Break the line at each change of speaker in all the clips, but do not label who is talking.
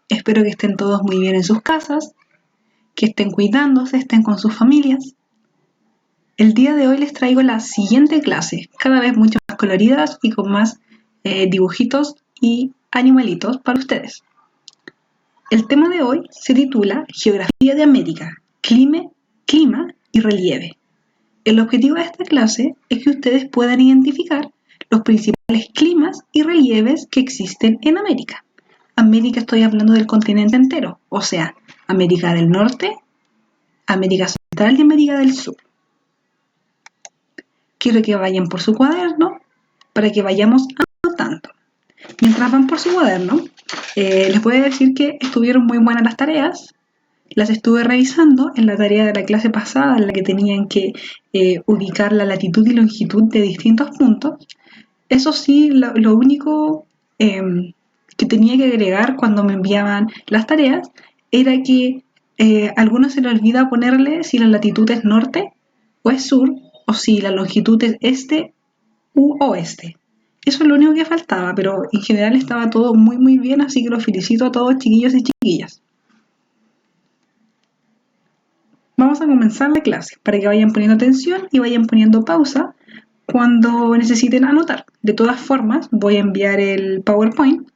Espero que estén todos muy bien en sus casas, que estén cuidándose, estén con sus familias. El día de hoy les traigo la siguiente clase, cada vez mucho más coloridas y con más dibujitos y animalitos para ustedes. El tema de hoy se titula Geografía de América, clima y relieve. El objetivo de esta clase es que ustedes puedan identificar los principales climas y relieves que existen en América. América, estoy hablando del continente entero, o sea, América del Norte, América Central y América del Sur. Quiero que vayan por su cuaderno para que vayamos anotando. Mientras van por su cuaderno, les voy a decir que estuvieron muy buenas las tareas. Las estuve revisando en la tarea de la clase pasada, en la que tenían que ubicar la latitud y longitud de distintos puntos. Eso sí, lo único que tenía que agregar cuando me enviaban las tareas era que a algunos se les olvida ponerle si la latitud es norte o es sur, o si la longitud es este u oeste. Eso es lo único que faltaba, pero en general estaba todo muy bien, así que los felicito a todos, chiquillos y chiquillas. Vamos a comenzar la clase para que vayan poniendo atención y vayan poniendo pausa cuando necesiten anotar. De todas formas, voy a enviar el PowerPoint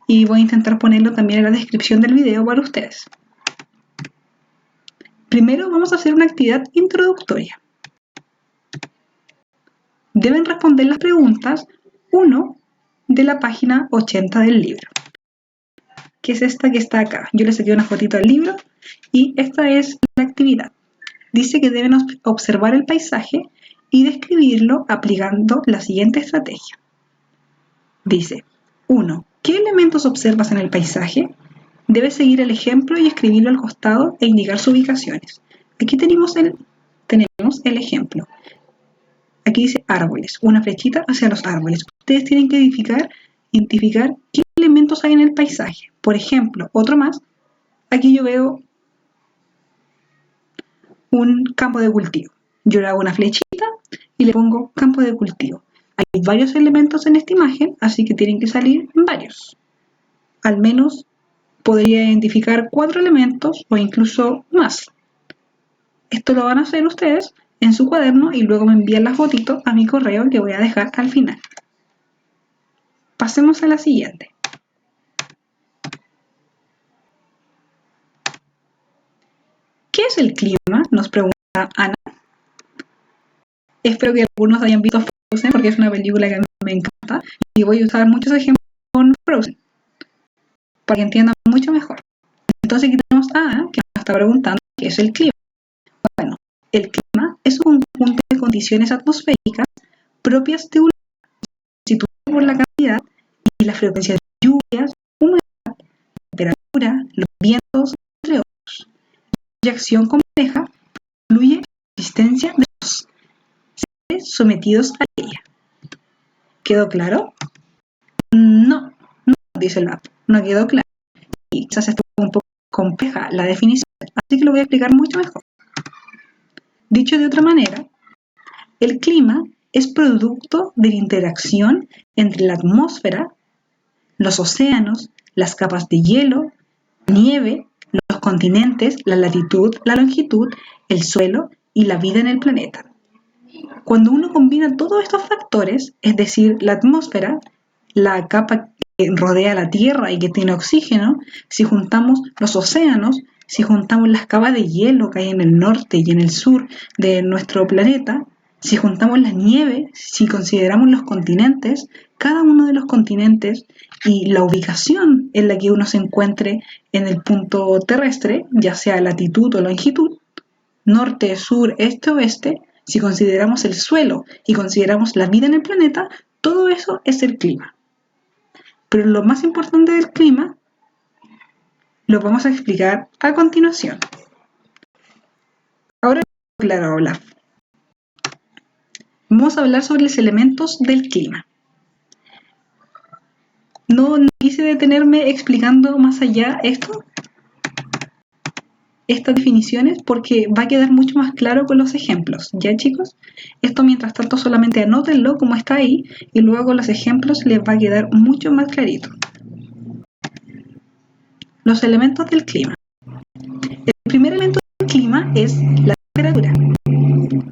y voy a intentar ponerlo también en la descripción del video para ustedes. Primero vamos a hacer una actividad introductoria. Deben responder las preguntas 1 de la página 80 del libro, que es esta que está acá. Yo les saqué una fotito al libro y esta es la actividad. Dice que deben observar el paisaje y describirlo aplicando la siguiente estrategia. Dice, 1. ¿Qué elementos observas en el paisaje? Debes seguir el ejemplo y escribirlo al costado e indicar sus ubicaciones. Aquí tenemos el ejemplo. Aquí dice árboles, una flechita hacia los árboles. Ustedes tienen que identificar qué elementos hay en el paisaje. Por ejemplo, otro más, aquí yo veo un campo de cultivo. Yo le hago una flechita y le pongo campo de cultivo. Hay varios elementos en esta imagen, así que tienen que salir varios. Al menos podría identificar 4 elementos o incluso más. Esto lo van a hacer ustedes en su cuaderno y luego me envían la fotito a mi correo que voy a dejar al final. Pasemos a la siguiente. ¿Qué es el clima? Nos pregunta Ana. Espero que algunos hayan visto Frozen porque es una película que a mí me encanta y voy a usar muchos ejemplos con Frozen para que entiendan mucho mejor. Entonces aquí tenemos a Ana que nos está preguntando qué es el clima. Bueno, el clima es un conjunto de condiciones atmosféricas propias de un lugar, constituido por la cantidad y la frecuencia de lluvias, humedad, temperatura, los vientos, entre otros. La acción compleja incluye la existencia de los seres sometidos a ella. ¿Quedó claro? No, dice el app, no quedó claro. Y quizás estuvo un poco compleja la definición, así que lo voy a explicar mucho mejor. Dicho de otra manera, el clima es producto de la interacción entre la atmósfera, los océanos, las capas de hielo, nieve, los continentes, la latitud, la longitud, el suelo y la vida en el planeta. Cuando uno combina todos estos factores, es decir, la atmósfera, la capa que rodea la Tierra y que tiene oxígeno, si juntamos los océanos, si juntamos las capas de hielo que hay en el norte y en el sur de nuestro planeta, si juntamos la nieve, si consideramos los continentes, cada uno de los continentes y la ubicación en la que uno se encuentre en el punto terrestre, ya sea latitud o longitud, norte, sur, este, oeste, si consideramos el suelo y consideramos la vida en el planeta, todo eso es el clima. Pero lo más importante del clima lo vamos a explicar a continuación. Ahora, claro, Olaf. Vamos a hablar sobre los elementos del clima. No quise detenerme explicando más allá estas definiciones porque va a quedar mucho más claro con los ejemplos, ¿ya chicos? Esto mientras tanto solamente anótenlo como está ahí y luego con los ejemplos les va a quedar mucho más clarito. Los elementos del clima. El primer elemento del clima es la temperatura. La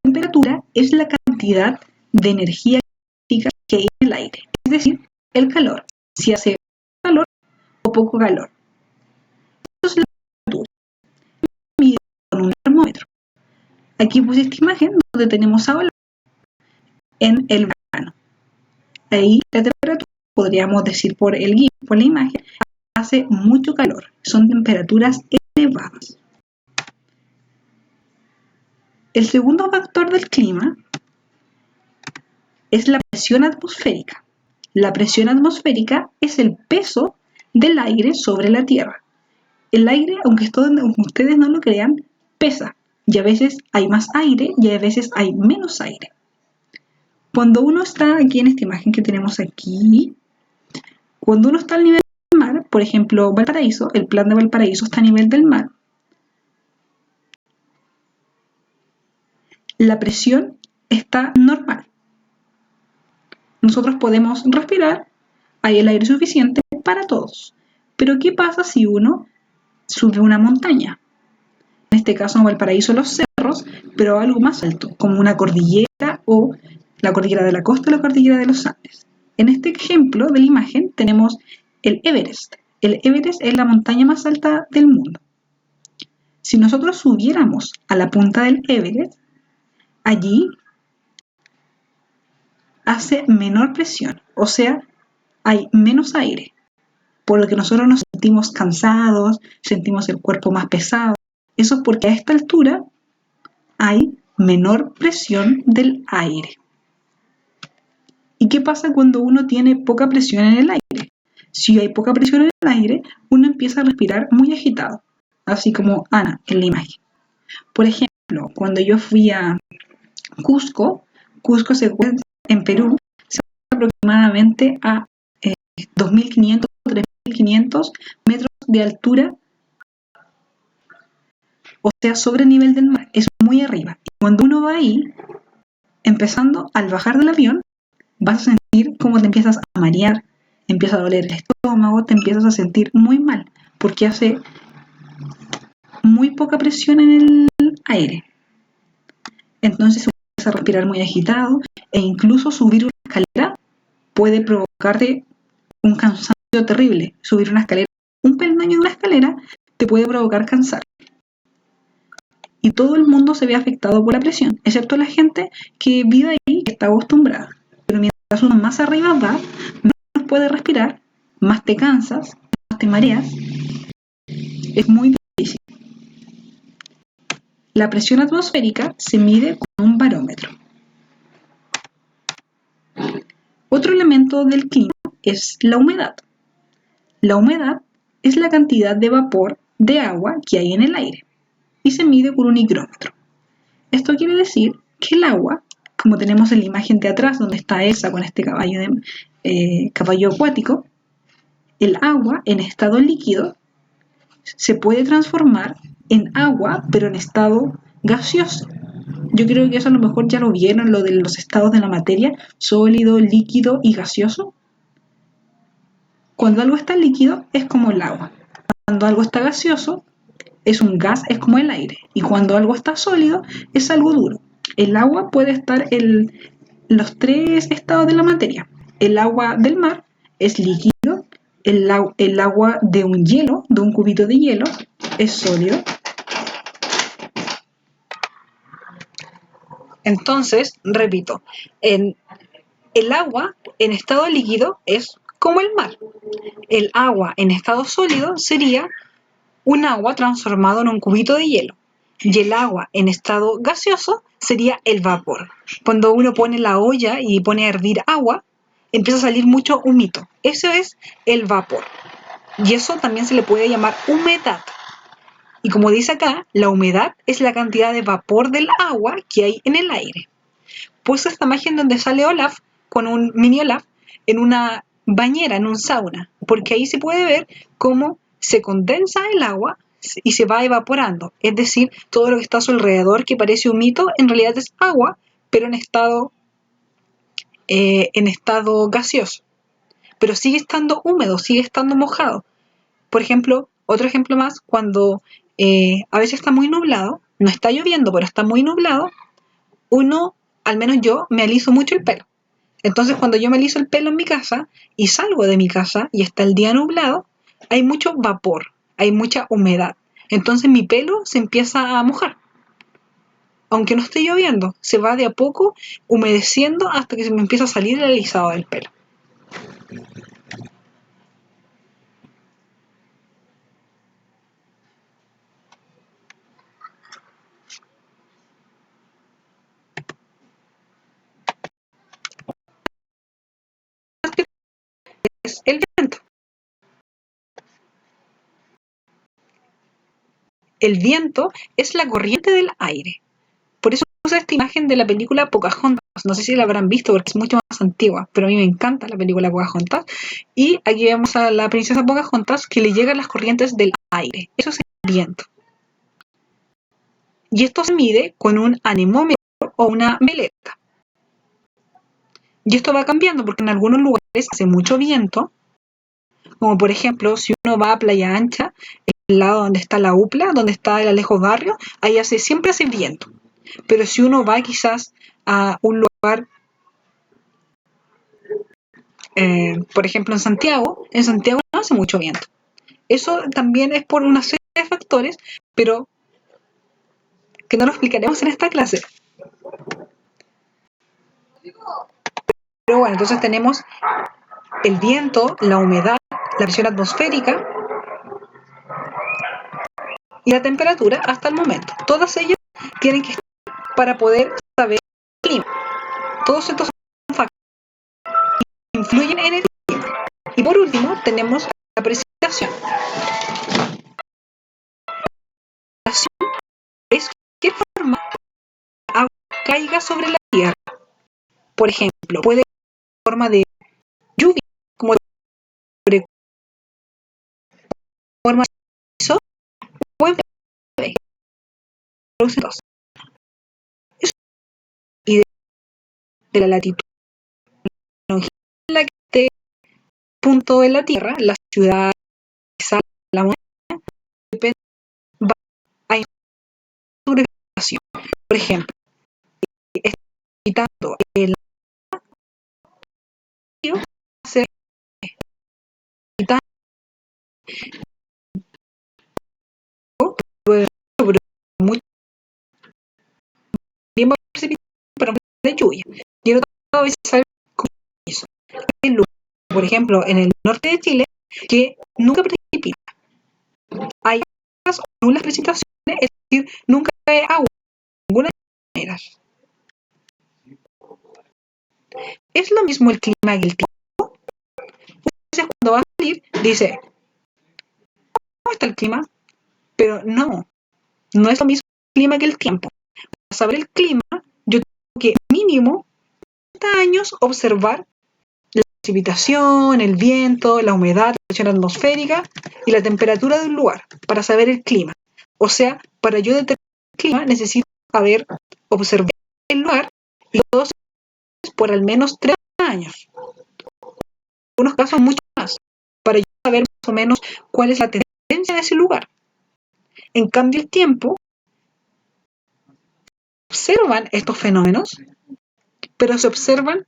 temperatura es la cantidad de energía que hay en el aire, es decir, el calor, si hace calor o poco calor. Eso es la temperatura. Mide con un termómetro. Aquí puse esta imagen donde tenemos ahora en el verano. Ahí la temperatura, podríamos decir por el GIF, por la imagen, hace mucho calor. Son temperaturas elevadas. El segundo factor del clima es la presión atmosférica. La presión atmosférica es el peso del aire sobre la Tierra. El aire, aunque ustedes no lo crean, pesa. Y a veces hay más aire y a veces hay menos aire. Cuando uno está aquí en esta imagen que tenemos aquí, cuando uno está al nivel del mar, por ejemplo, Valparaíso, el plan de Valparaíso está a nivel del mar, la presión está normal. Nosotros podemos respirar, hay el aire suficiente para todos. Pero ¿qué pasa si uno sube una montaña? En este caso en Valparaíso los cerros, pero algo más alto, como una cordillera o la cordillera de la costa o la cordillera de los Andes. En este ejemplo de la imagen tenemos el Everest. El Everest es la montaña más alta del mundo. Si nosotros subiéramos a la punta del Everest, allí hace menor presión, o sea, hay menos aire, por lo que nosotros nos sentimos cansados, sentimos el cuerpo más pesado. Eso es porque a esta altura hay menor presión del aire. ¿Y qué pasa cuando uno tiene poca presión en el aire? Si hay poca presión en el aire, uno empieza a respirar muy agitado, así como Ana en la imagen. Por ejemplo, cuando yo fui a Cusco, Cusco se encuentra en Perú, se encuentra aproximadamente a 2.500 o 3.500 metros de altura, o sea, sobre el nivel del mar, es muy arriba. Y cuando uno va ahí, empezando al bajar del avión, vas a sentir cómo te empiezas a marear, empieza a doler el estómago, te empiezas a sentir muy mal, porque hace muy poca presión en el aire. Entonces se empieza a respirar muy agitado e incluso subir una escalera puede provocarte un cansancio terrible. Subir una escalera, un peldaño de una escalera, te puede provocar cansancio. Y todo el mundo se ve afectado por la presión, excepto la gente que vive ahí, que está acostumbrada. Pero mientras uno más arriba va, más puede respirar, más te cansas, más te mareas. Es muy difícil. La presión atmosférica se mide con un barómetro. Otro elemento del clima es la humedad. La humedad es la cantidad de vapor de agua que hay en el aire y se mide con un higrómetro. Esto quiere decir que el agua, como tenemos en la imagen de atrás donde está Elsa con este caballo acuático, el agua en estado líquido se puede transformar en agua, pero en estado gaseoso. Yo creo que eso a lo mejor ya lo vieron, lo de los estados de la materia, sólido, líquido y gaseoso. Cuando algo está líquido es como el agua. Cuando algo está gaseoso es un gas, es como el aire. Y cuando algo está sólido es algo duro. El agua puede estar en los tres estados de la materia. El agua del mar es líquido. El agua de un hielo, de un cubito de hielo, es sólido. Entonces, repito, el agua en estado líquido es como el mar. El agua en estado sólido sería un agua transformado en un cubito de hielo. Y el agua en estado gaseoso sería el vapor. Cuando uno pone la olla y pone a hervir agua, empieza a salir mucho humito. Eso es el vapor. Y eso también se le puede llamar humedad. Y como dice acá, la humedad es la cantidad de vapor del agua que hay en el aire. Puse esta imagen donde sale Olaf con un mini Olaf en una bañera, en un sauna, porque ahí se puede ver cómo se condensa el agua y se va evaporando. Es decir, todo lo que está a su alrededor que parece humito, en realidad es agua, pero en estado gaseoso. Pero sigue estando húmedo, sigue estando mojado. Por ejemplo, otro ejemplo más, cuando a veces está muy nublado, no está lloviendo, pero está muy nublado, uno, al menos yo, me aliso mucho el pelo. Entonces, cuando yo me aliso el pelo en mi casa y salgo de mi casa y está el día nublado, hay mucho vapor, hay mucha humedad. Entonces mi pelo se empieza a mojar. Aunque no esté lloviendo, se va de a poco humedeciendo hasta que se me empieza a salir el alisado del pelo. Es el viento. El viento es la corriente del aire. Por eso usa esta imagen de la película Pocahontas. No sé si la habrán visto porque es mucho más antigua, pero a mí me encanta la película Pocahontas. Y aquí vemos a la princesa Pocahontas que le llegan las corrientes del aire. Eso es el viento. Y esto se mide con un anemómetro o una veleta. Y esto va cambiando porque en algunos lugares hace mucho viento, como por ejemplo si uno va a Playa Ancha, el lado donde está la UPLA, donde está el Alejo Barrio, ahí siempre hace viento. Pero si uno va quizás a un lugar, por ejemplo en Santiago no hace mucho viento. Eso también es por una serie de factores, pero que no lo explicaremos en esta clase. Pero bueno, entonces tenemos el viento, la humedad, la presión atmosférica y la temperatura hasta el momento. Todas ellas tienen que estar para poder saber el clima. Todos estos factores influyen en el clima. Y por último tenemos la precipitación. La precipitación es qué forma la agua caiga sobre la tierra. Por ejemplo, puede ser en forma de lluvia, como de forma de piso, o en forma de produce dos. Y de la latitud, la longitud en la que esté punto de la Tierra, la ciudad, la montaña, depende, va a influir sobre la precipitación. Por ejemplo, está quitando el río, se quitando sobre mucho tiempo de precipitación, pero de lluvia. Y en otras veces sabe cómo eso. Hay lugares, por ejemplo, en el norte de Chile, que nunca precipita. Hay pocas o nulas precipitaciones, es decir, nunca cae agua de ninguna de las maneras. ¿Es lo mismo el clima que el tiempo? A veces cuando va a salir, dice, ¿cómo está el clima? Pero no es lo mismo el clima que el tiempo. Para saber el clima, yo tengo que mínimo 30 años observar la precipitación, el viento, la humedad, la presión atmosférica y la temperatura del lugar para saber el clima. O sea, para yo determinar el clima necesito haber observado el lugar y todos por al menos 30 años. En algunos casos mucho más, para yo saber más o menos cuál es la tendencia de ese lugar. En cambio, el tiempo observan estos fenómenos, pero se observan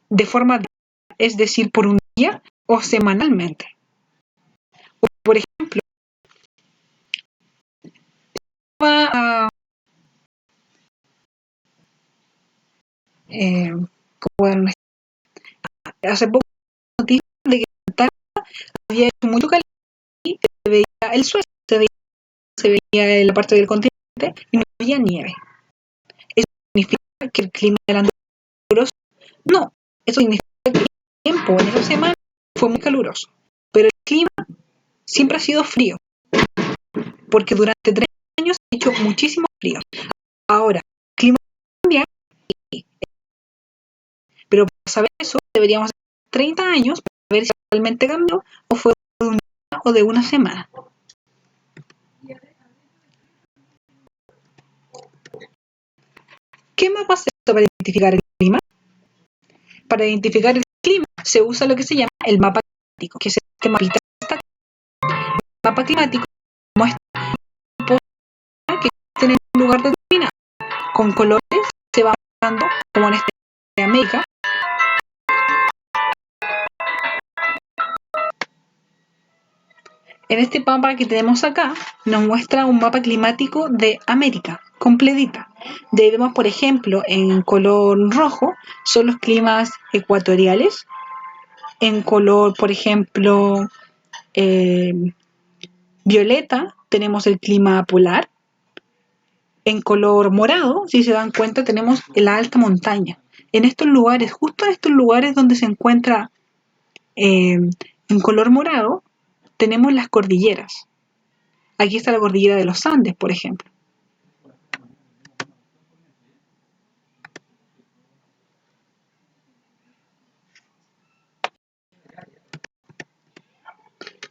de forma, es decir, por un día o semanalmente. O, por ejemplo, va a, bueno, hace poco noticia de que en Antártida había hecho mucho calor y se veía el suelo, se veía la parte del continente y no había nieve. ¿Eso significa que el clima era caluroso? No, eso significa que el tiempo en esa semana fue muy caluroso, pero el clima siempre ha sido frío, porque durante 30 años ha hecho muchísimo frío. Ahora, el clima cambia, pero para saber eso deberíamos hacer 30 años para ver si realmente cambió o fue de un día o de una semana. ¿Qué mapa se usa para identificar el clima? Para identificar el clima se usa lo que se llama el mapa climático, que es este mapita mapa climático muestra que existen en un lugar determinado. Con colores se va mostrando, como en este de América. En este mapa que tenemos acá, nos muestra un mapa climático de América, completita. Vemos, por ejemplo, en color rojo son los climas ecuatoriales. En color, por ejemplo, violeta tenemos el clima polar. En color morado, si se dan cuenta, tenemos la alta montaña. En estos lugares, justo en estos lugares donde se encuentra en color morado, tenemos las cordilleras. Aquí está la cordillera de los Andes, por ejemplo.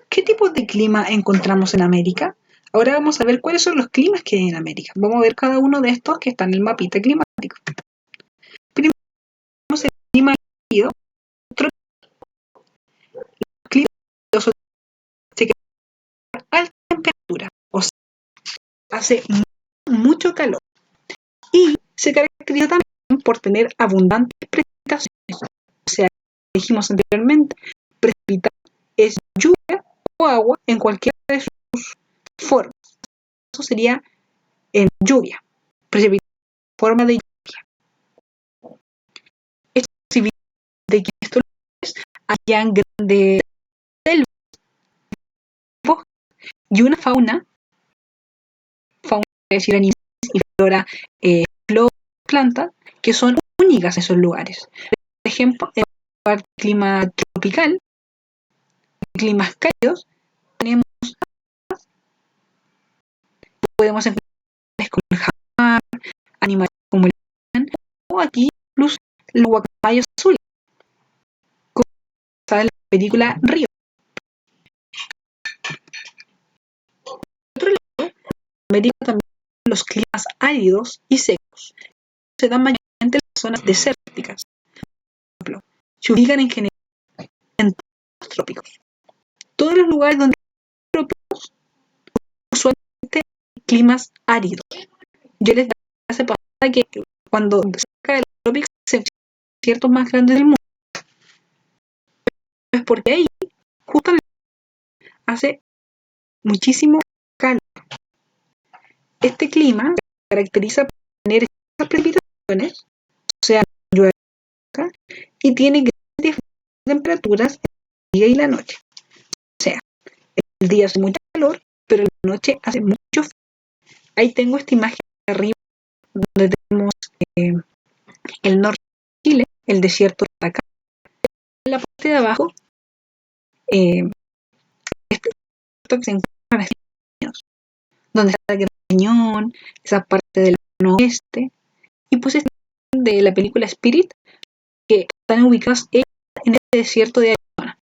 ¿Qué tipos de clima encontramos en América? Ahora vamos a ver cuáles son los climas que hay en América. Vamos a ver cada uno de estos que están en el mapita climático. Primero tenemos el clima cálido. Los climas cálidos se quedan a alta temperatura, o sea, hace mucho calor. Y se caracteriza también por tener abundantes precipitaciones. O sea, dijimos anteriormente, precipitar es lluvia o agua en cualquiera de sus formas. Eso sería en lluvia, precipitar en forma de lluvia. Esto significa de que en estos lugares hayan grandes selvas y una fauna, es decir, animales y flora, plantas, que son únicas en esos lugares. Por ejemplo, en un lugar de clima tropical, climas cálidos, tenemos, podemos encontrar como el jaguar, animales como el león, o aquí incluso los guacamayos azules, como está en la película Río. Por otro lado, en América también los climas áridos y secos se dan mayormente en las zonas desérticas. Por ejemplo, se ubican en general en todos los trópicos. Todos los lugares donde hay trópicos usualmente hay climas áridos. Yo les hace pasar que cuando cerca de los trópicos se desiertos más grandes del mundo, es porque ahí justamente hace muchísimo calor. Este clima se caracteriza por tener esas precipitaciones, o sea, llueve y tiene grandes temperaturas en el día y la noche. O sea, el día hace mucho calor, pero en la noche hace mucho frío. Ahí tengo esta imagen de arriba donde tenemos el norte de Chile, el desierto de Atacama. En la parte de abajo, este desierto que se encuentra en Estados Unidos, donde está el Gran Cañón, esa parte del oeste, y pues de la película Spirit, que están ubicados en el desierto de Arizona.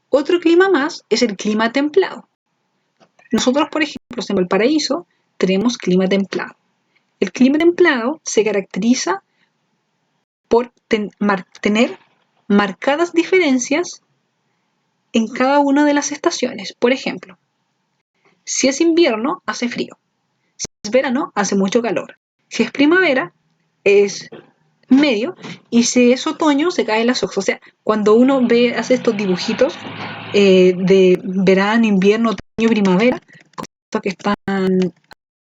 Otro clima más es el clima templado. Nosotros, por ejemplo, en Valparaíso tenemos clima templado. El clima templado se caracteriza por tener marcadas diferencias en cada una de las estaciones. Por ejemplo, si es invierno, hace frío. Si es verano, hace mucho calor. Si es primavera, es medio. Y si es otoño, se caen las hojas. O sea, cuando uno hace estos dibujitos de verano, invierno, otoño, primavera, estos que están...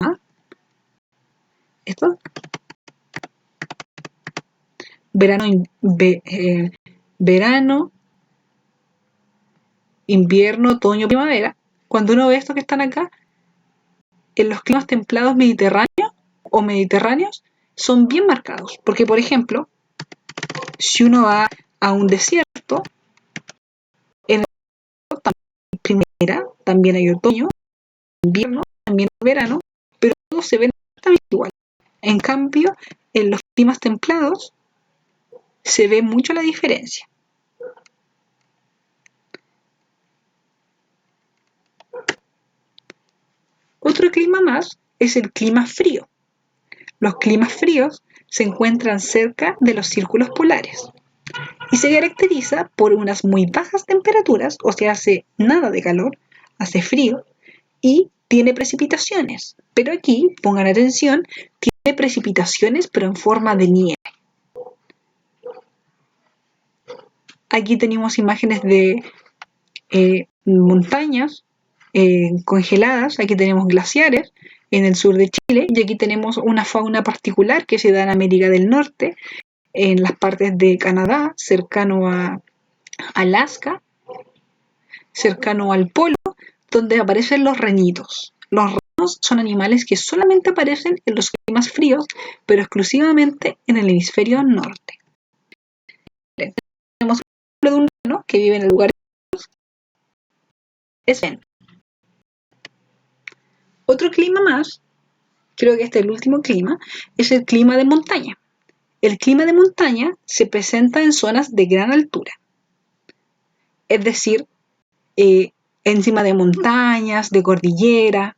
¿ah? ¿Estos? Verano, invierno, otoño, primavera. Cuando uno ve estos que están acá, en los climas templados mediterráneos o mediterráneos, son bien marcados. Porque, por ejemplo, si uno va a un desierto, en el desierto también hay primavera, también hay otoño, invierno, también hay verano, pero todos se ven exactamente igual. En cambio, en los climas templados se ve mucho la diferencia. Otro clima más es el clima frío. Los climas fríos se encuentran cerca de los círculos polares. y se caracteriza por unas muy bajas temperaturas, o sea, hace nada de calor, hace frío y tiene precipitaciones. Pero aquí, pongan atención, tiene precipitaciones pero en forma de nieve. Aquí tenemos imágenes de montañas congeladas, aquí tenemos glaciares en el sur de Chile y aquí tenemos una fauna particular que se da en América del Norte, en las partes de Canadá, cercano a Alaska, cercano al polo, donde aparecen los renitos. Los renos son animales que solamente aparecen en los climas fríos, pero exclusivamente en el hemisferio norte. Tenemos un ejemplo de un reno que vive en el lugar es Ven. Otro clima más, creo que este es el último clima, es el clima de montaña. El clima de montaña se presenta en zonas de gran altura, es decir, encima de montañas, de cordillera.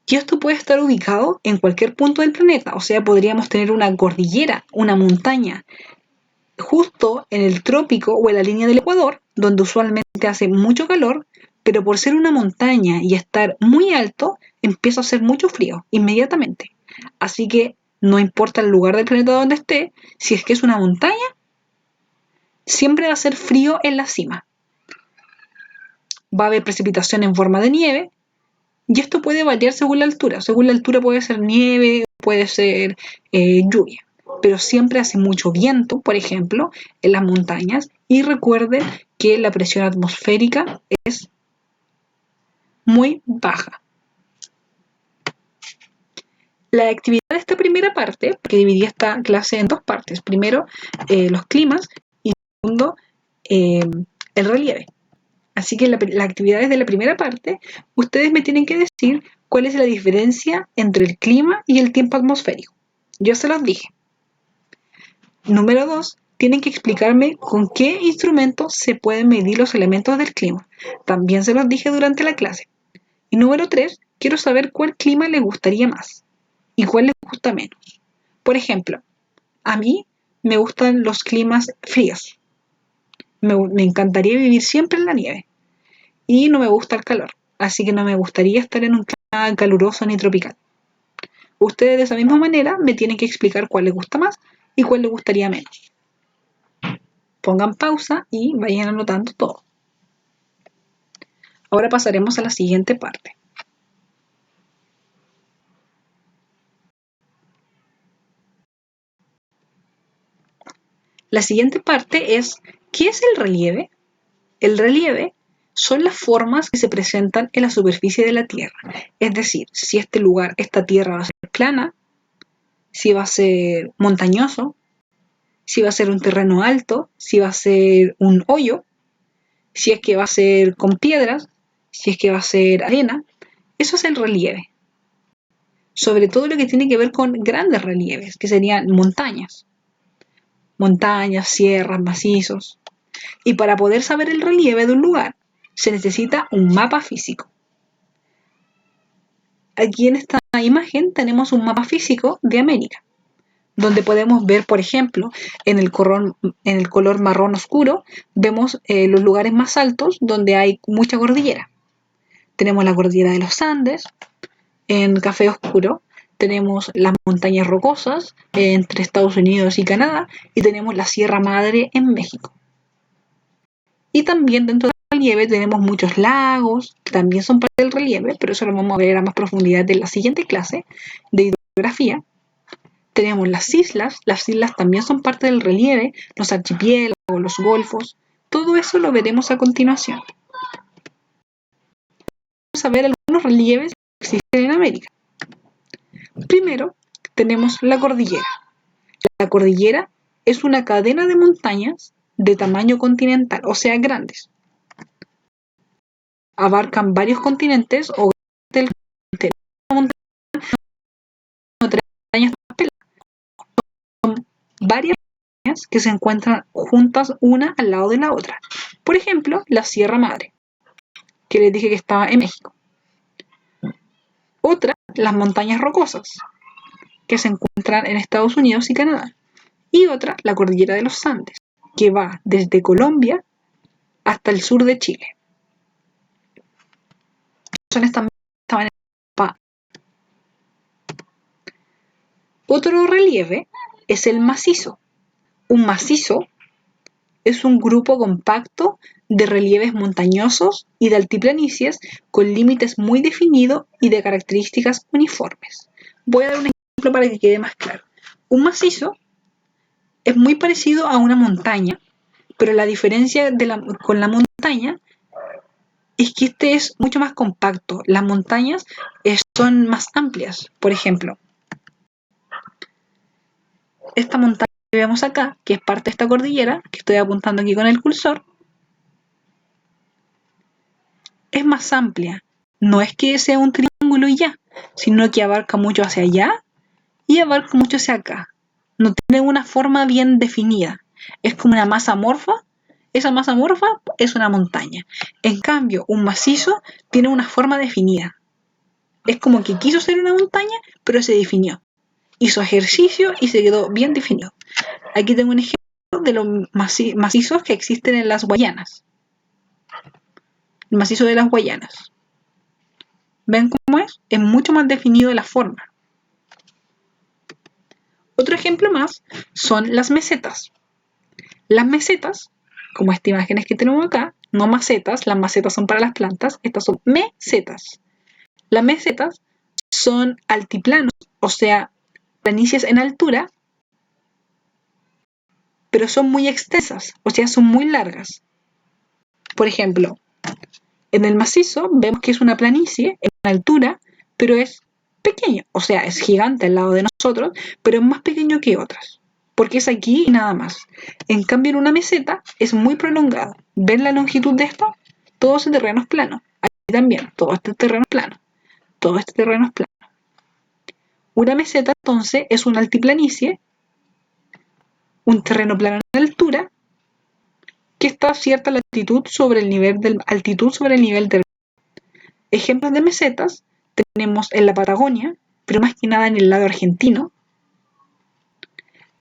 Y esto puede estar ubicado en cualquier punto del planeta, o sea, podríamos tener una cordillera, una montaña, justo en el trópico o en la línea del Ecuador, donde usualmente hace mucho calor, pero por ser una montaña y estar muy alto, empieza a hacer mucho frío inmediatamente. Así que no importa el lugar del planeta donde esté, si es que es una montaña, siempre va a ser frío en la cima. Va a haber precipitación en forma de nieve, y esto puede variar según la altura. Según la altura puede ser nieve, puede ser lluvia. Pero siempre hace mucho viento, por ejemplo, en las montañas. Y recuerden que la presión atmosférica es muy baja. La actividad de esta primera parte, que dividí esta clase en dos partes. Primero, los climas y segundo, el relieve. Así que las actividades de la primera parte, ustedes me tienen que decir cuál es la diferencia entre el clima y el tiempo atmosférico. Yo se los dije. Número 2, tienen que explicarme con qué instrumentos se pueden medir los elementos del clima. También se los dije durante la clase. Y número 3, quiero saber cuál clima les gustaría más y cuál les gusta menos. Por ejemplo, a mí me gustan los climas fríos. Me encantaría vivir siempre en la nieve. Y no me gusta el calor, así que no me gustaría estar en un clima caluroso ni tropical. Ustedes de esa misma manera me tienen que explicar cuál les gusta más y cuál les gustaría menos. Pongan pausa y vayan anotando todo. Ahora pasaremos a la siguiente parte. La siguiente parte es, ¿qué es el relieve? El relieve son las formas que se presentan en la superficie de la Tierra. Es decir, si este lugar, esta Tierra va a ser plana, si va a ser montañoso, si va a ser un terreno alto, si va a ser un hoyo, si es que va a ser con piedras, si es que va a ser arena. Eso es el relieve. Sobre todo lo que tiene que ver con grandes relieves, que serían montañas. Montañas, sierras, macizos. Y para poder saber el relieve de un lugar, se necesita un mapa físico. Aquí en esta imagen tenemos un mapa físico de América, donde podemos ver, por ejemplo, en el color marrón oscuro, vemos los lugares más altos donde hay mucha cordillera. Tenemos la cordillera de los Andes, en café oscuro, tenemos las montañas rocosas entre Estados Unidos y Canadá, y tenemos la Sierra Madre en México. Y también dentro del relieve tenemos muchos lagos, que también son parte del relieve, pero eso lo vamos a ver a más profundidad en la siguiente clase de hidrografía. Tenemos las islas también son parte del relieve, los archipiélagos, los golfos, todo eso lo veremos a continuación. Vamos a ver algunos relieves que existen en América. Primero, tenemos la cordillera. La cordillera es una cadena de montañas de tamaño continental, o sea, grandes. Abarcan varios continentes o del continente. Son varias montañas que se encuentran juntas una al lado de la otra. Por ejemplo, la Sierra Madre, que les dije que estaba en México. Otra, las montañas rocosas, que se encuentran en Estados Unidos y Canadá. Y otra, la cordillera de los Andes, que va desde Colombia hasta el sur de Chile. Son estaban en mapa. Otro relieve es el macizo. Un macizo es un grupo compacto de relieves montañosos y de altiplanicies con límites muy definidos y de características uniformes. Voy a dar un ejemplo para que quede más claro. Un macizo es muy parecido a una montaña, pero la diferencia con la montaña es que este es mucho más compacto. Las montañas son más amplias. Por ejemplo, esta montaña que vemos acá, que es parte de esta cordillera, que estoy apuntando aquí con el cursor, es más amplia. No es que sea un triángulo y ya, sino que abarca mucho hacia allá y abarca mucho hacia acá. No tiene una forma bien definida. Es como una masa amorfa. Esa masa amorfa es una montaña. En cambio, un macizo tiene una forma definida. Es como que quiso ser una montaña, pero se definió. Hizo ejercicio y se quedó bien definido. Aquí tengo un ejemplo de los macizos que existen en las Guayanas. El macizo de las Guayanas. ¿Ven cómo es? Es mucho más definido la forma. Otro ejemplo más son las mesetas. Las mesetas, como estas imágenes que tenemos acá, no macetas, las macetas son para las plantas, estas son mesetas. Las mesetas son altiplanos, o sea, planicies en altura, pero son muy extensas, o sea, son muy largas. Por ejemplo, en el macizo vemos que es una planicie en altura, pero es pequeño, o sea, es gigante al lado de nosotros, pero es más pequeño que otras, porque es aquí y nada más. En cambio, en una meseta es muy prolongado. ¿Ven la longitud de esto? Todo ese terreno es plano. Aquí también, todo este terreno es plano. Todo este terreno es plano. Una meseta, entonces, es una altiplanicie, un terreno plano en altura, que está a cierta altitud sobre el nivel del ejemplos de mesetas tenemos en la Patagonia, pero más que nada en el lado argentino.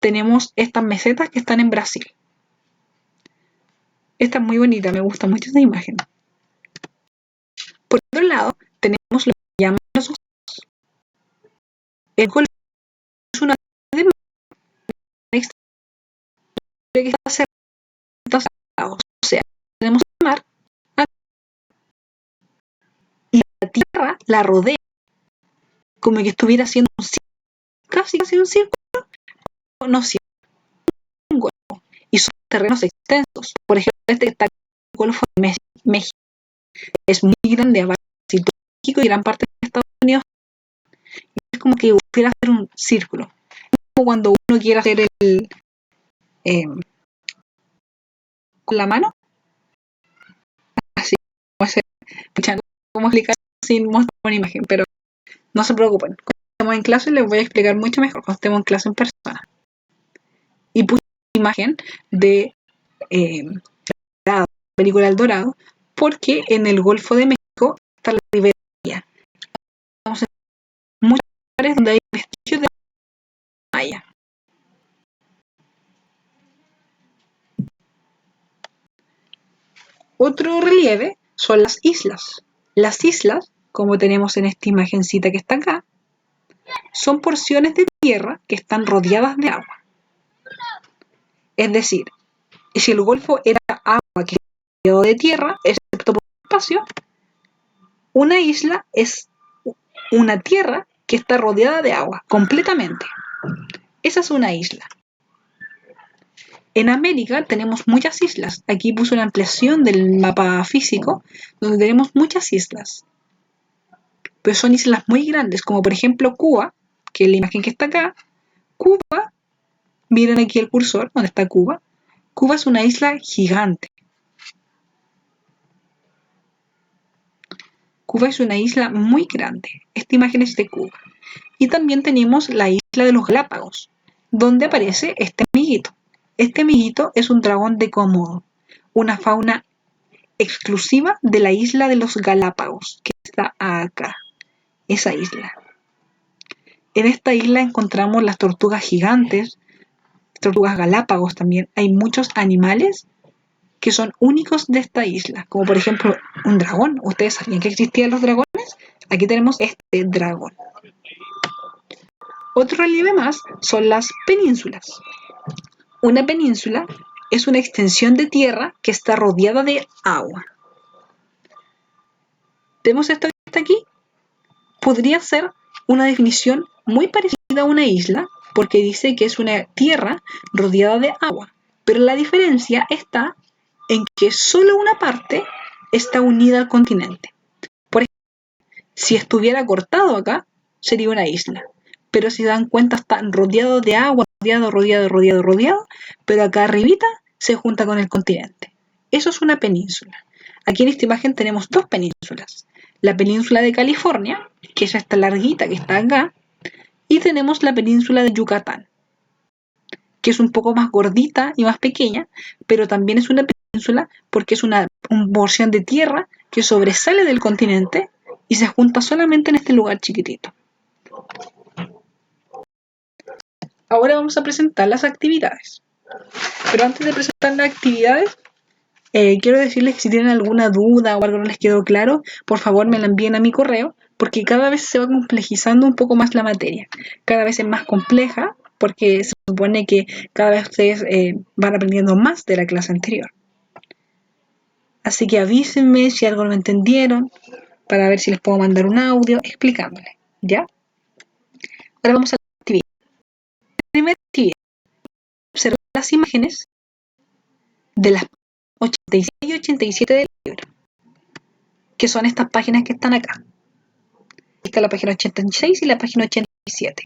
Tenemos estas mesetas que están en Brasil. Esta es muy bonita, me gusta mucho esta imagen. Por otro lado, tenemos lo que llaman los océanos. El Golfo es una de que está cerca, o sea, tenemos el mar y la tierra la rodea, como que estuviera haciendo un círculo, casi un círculo, no siempre un golfo. Y son terrenos extensos. Por ejemplo, este que está en el Golfo de México es muy grande, abarca México y gran parte de Estados Unidos. Es como que quiera hacer un círculo. Como cuando uno quiere hacer el con la mano, así como hacer, cómo explicar sin mostrar una imagen, pero no se preocupen. Cuando estemos en clase les voy a explicar mucho mejor cuando estemos en clase en persona. Y puse una imagen de la película El Dorado, porque en el Golfo de México está la Ribera. Estamos en muchos lugares donde hay vestigios de Maya. Otro relieve son las islas. Las islas, como tenemos en esta imagencita que está acá, son porciones de tierra que están rodeadas de agua. Es decir, si el golfo era agua que quedó de tierra, excepto por espacio, una isla es una tierra que está rodeada de agua, completamente. Esa es una isla. En América tenemos muchas islas. Aquí puse una ampliación del mapa físico, donde tenemos muchas islas. Pero son islas muy grandes, como por ejemplo Cuba, que es la imagen que está acá. Cuba, miren aquí el cursor, donde está Cuba. Cuba es una isla gigante. Cuba es una isla muy grande. Esta imagen es de Cuba. Y también tenemos la isla de los Galápagos, donde aparece este amiguito. Este amiguito es un dragón de Komodo, una fauna exclusiva de la isla de los Galápagos, que está acá, esa isla. En esta isla encontramos las tortugas gigantes, tortugas galápagos también. Hay muchos animales que son únicos de esta isla, como por ejemplo un dragón. ¿Ustedes sabían que existían los dragones? Aquí tenemos este dragón. Otro relieve más son las penínsulas. Una península es una extensión de tierra que está rodeada de agua. ¿Vemos esto que está aquí? Podría ser una definición muy parecida a una isla, porque dice que es una tierra rodeada de agua, pero la diferencia está en que solo una parte está unida al continente. Por ejemplo, si estuviera cortado acá, sería una isla, pero si dan cuenta está rodeado de agua, rodeado, pero acá arribita se junta con el continente. Eso es una península. Aquí en esta imagen tenemos dos penínsulas. La península de California, que es esta larguita que está acá, y tenemos la península de Yucatán, que es un poco más gordita y más pequeña, pero también es una península porque es una porción de tierra que sobresale del continente y se junta solamente en este lugar chiquitito. Ahora vamos a presentar las actividades. Pero antes de presentar las actividades, quiero decirles que si tienen alguna duda o algo no les quedó claro, por favor me la envíen a mi correo, porque cada vez se va complejizando un poco más la materia. Cada vez es más compleja, porque se supone que cada vez ustedes van aprendiendo más de la clase anterior. Así que avísenme si algo no entendieron, para ver si les puedo mandar un audio explicándole, ¿ya? Ahora vamos a la actividad. La primera actividad, observar las imágenes de las 86 y 87 del libro, que son estas páginas que están acá. Está la página 86 y la página 87.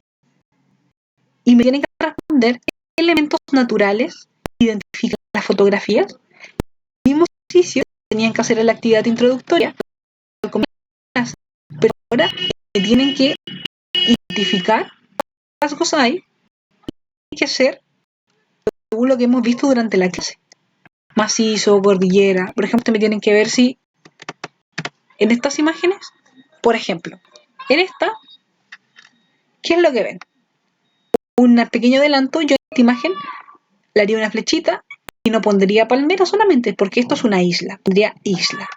Y me tienen que responder qué elementos naturales identifican las fotografías. El mismo ejercicio tenían que hacer en la actividad introductoria, pero ahora me tienen que identificar qué rasgos hay que hacer según lo que hemos visto durante la clase. Macizo, cordillera. Por ejemplo, me tienen que ver si en estas imágenes, por ejemplo, en esta, ¿qué es lo que ven? Un pequeño adelanto, yo en esta imagen le haría una flechita y no pondría palmera solamente, porque esto es una isla, pondría isla.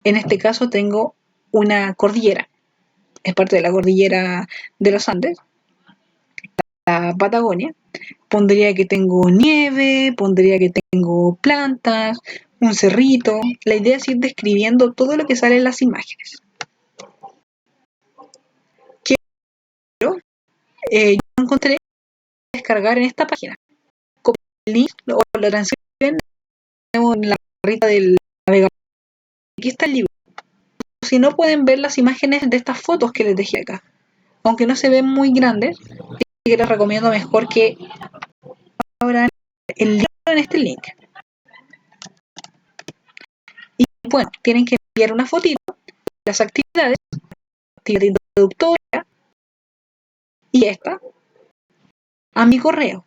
En este caso tengo una cordillera, es parte de la cordillera de los Andes, la Patagonia. Pondría que tengo nieve, pondría que tengo plantas, un cerrito. La idea es ir describiendo todo lo que sale en las imágenes. Quiero, yo encontré descargar en esta página. Copiar el link o lo transfieren en la barrita del navegador. Aquí está el libro. Si no, pueden ver las imágenes de estas fotos que les dejé acá. Aunque no se ven muy grandes, así que les recomiendo mejor que abran el libro en este link. Y bueno, tienen que enviar una fotito de las actividades, actividad introductoria y esta, a mi correo.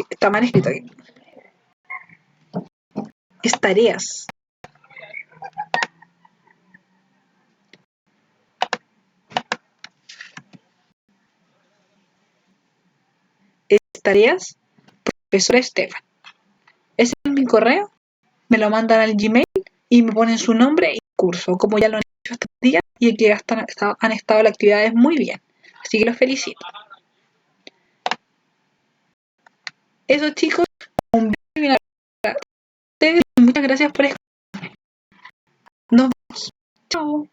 Está mal escrito aquí. Es tareas. Es tareas, profesora Estefan. Ese es mi correo, me lo mandan al Gmail y me ponen su nombre y curso, como ya lo han hecho estos días y que han estado las actividades muy bien. Así que los felicito. Eso, chicos, un beso a ustedes y muchas gracias por escuchar. Nos vemos. Chao.